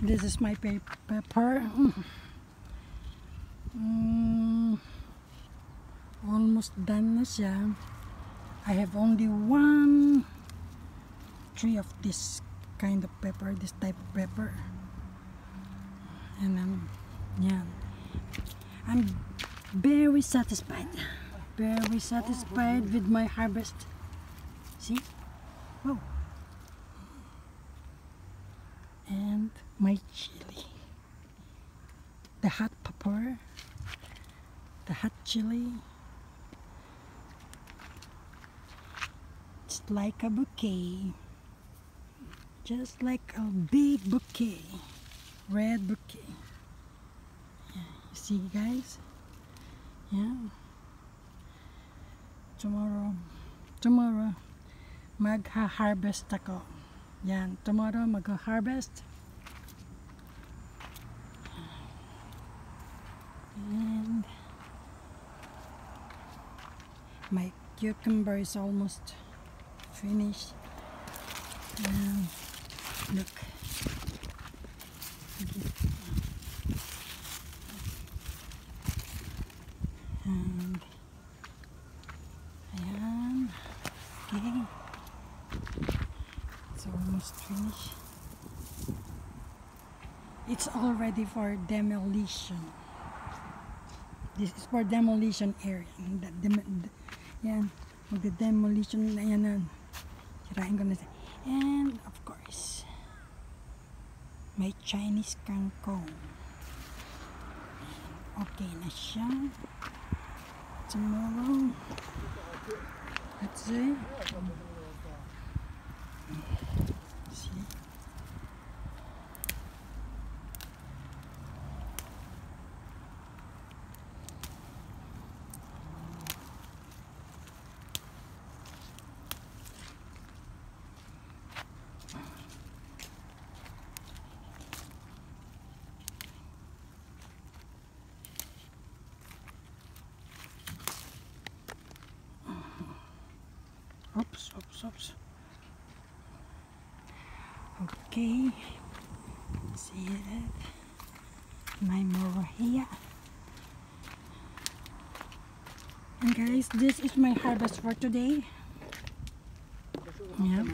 This is my pepper. Almost done na siya. I have only one tree of this kind of pepper, this type of pepper. And yeah, I'm very satisfied with my harvest. See? Whoa. And my chili, the hot pepper, the hot chili. It's like a bouquet, just like a big bouquet, red bouquet. Yeah, you see, guys? Yeah. Tomorrow magha-harvest ako. Yan, tomorrow magha-harvest. And my cucumber is almost finished. And look. And ayan. Okay. It's almost finished. It's all ready for demolition. This is for demolition area. Yan. Magde-demolition na yan. Sirain ko na siya. And of course, may Chinese kangkong. Okay na siya. Tomorrow, let's see. See. Oops. Okay. See it? My more here. And guys, this is my harvest for today. Yeah.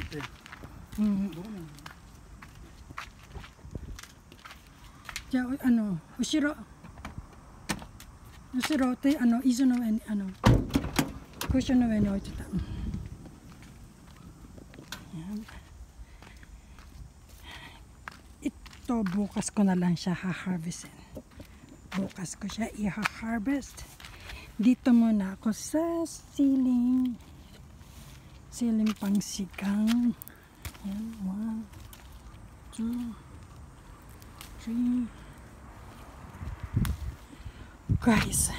Ushiro te izu no en kusho no ue ni oiteta. Ito bukas ko na lang siya ha-harvestin. Bukas ko siya i-harvest. Dito muna ako sa siling pangsigang. Ayan, 1, 2, 3. Guys,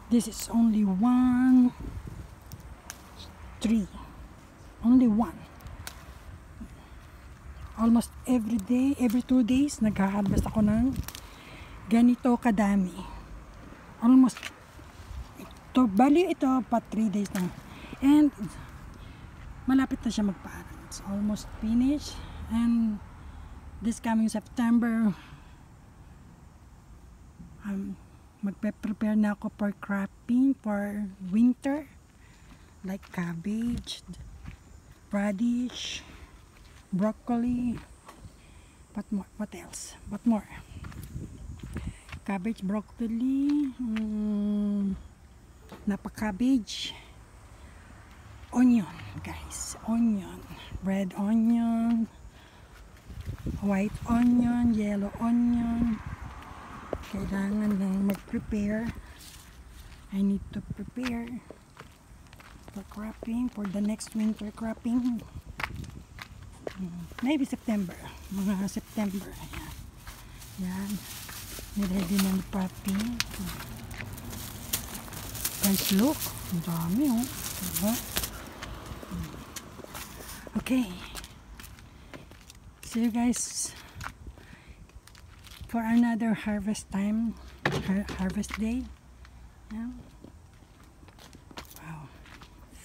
this is only one tree. Only one. Almost every day, every 2 days, nag-harvest ako ng ganito kadami. Almost, bali ito pa 3 days na. And, malapit na siya magpaaral. It's almost finished. And, this coming September, magpe-prepare na ako for cropping for winter. Like cabbage, radish, broccoli, what else? What more? Cabbage, broccoli, cabbage, onion, guys, onion, red onion, white onion, yellow onion. Kailangan lang mag-prepare. I need to prepare for cropping, for the next winter cropping. Maybe September, mga September. Ayan. Yan. Niready na ni Papi. Guys, look. Ang dami, oh. Diba? Okay. See you guys for another harvest time, harvest day. Yeah. Wow.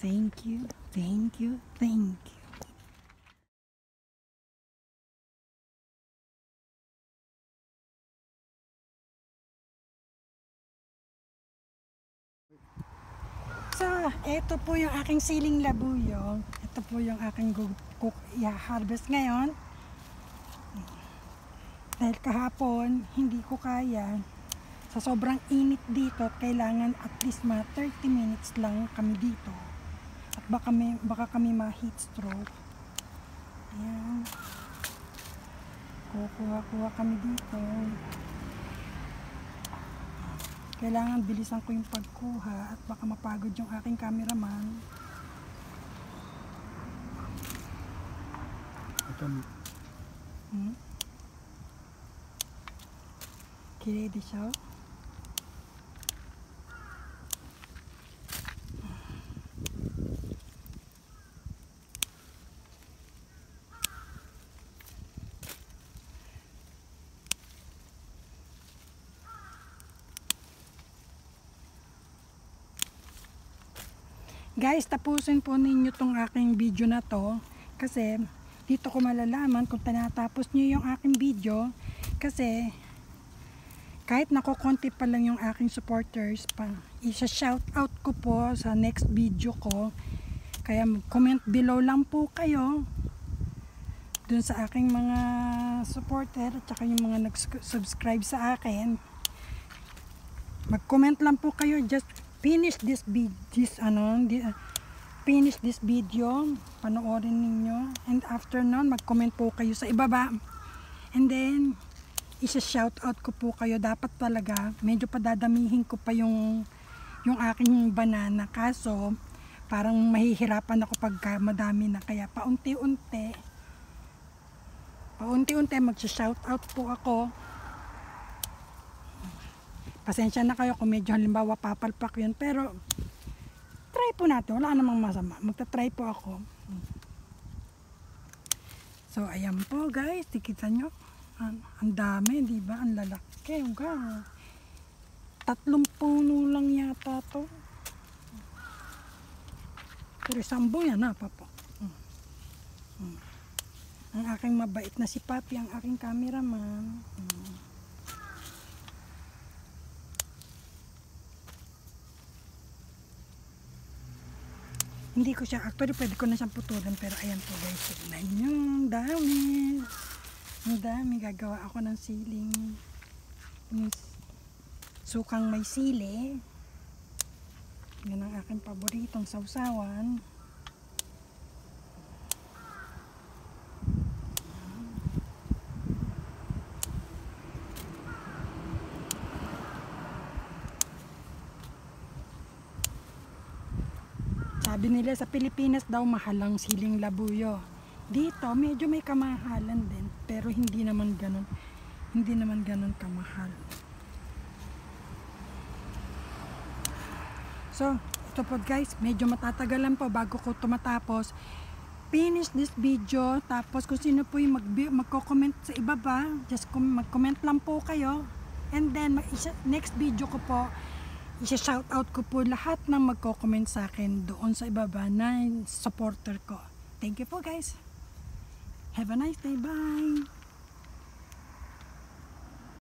Thank you. So, ito po yung aking siling labuyo. Ito po yung aking i-harvest ngayon. Dahil kahapon, hindi ko kaya. Sa sobrang init dito, kailangan at least mga 30 minutes lang kami dito. At baka kami ma-heat stroke. Ayan. Kukuha kami dito. Kailangan bilisan ko yung pagkuha at baka mapagod yung aking cameraman. Ito. Ready siya. Guys, tapusin po ninyo tong aking video na to kasi dito ko malalaman kung tinatapos nyo yung aking video kasi kahit nakukonti pa lang yung aking supporters pa, isa-shout out ko po sa next video ko. Kaya comment below lang po kayo dun sa aking mga supporter at saka yung mga nag-subscribe sa akin. Mag-comment lang po kayo, just finish this video, panoorin ninyo, and after nun mag-comment po kayo sa ibaba, and then isa-shout out ko po kayo. Dapat talaga medyo padadamihin ko pa yung aking banana, kaso parang mahihirapan ako pagka madami na, kaya paunti-unti mag-shout out po ako. Pasensya na kayo kung medyo halimbawa papalpak yun, pero try po natin, wala namang masama, magta-try po ako. So ayan po guys, tikita nyo, ang dami, di ba? Ang lalaki. 3 puno lang yata to. Pero 10 yan ha, papa. Ang aking mabait na si Papi, ang aking cameraman. Hindi ko siya, actually pwede ko na siyang putulin, pero ayan po guys, tignan nyo, ang dami, gagawa ako ng siling, sukang may sili. Yan ang aking paboritong sausawan. Sabi nila sa Pilipinas daw mahal ang siling labuyo. Dito medyo may kamahalan din, pero hindi naman ganun kamahal. So, ito po guys, medyo matatagalan po bago ko tumatapos. Finish this video, tapos kung sino po yung magko-comment sa ibaba, just mag-comment lang po kayo. And then next video ko po, i-shout out ko po lahat ng magko-comment sa akin doon sa ibaba na supporter ko. Thank you po guys. Have a nice day. Bye.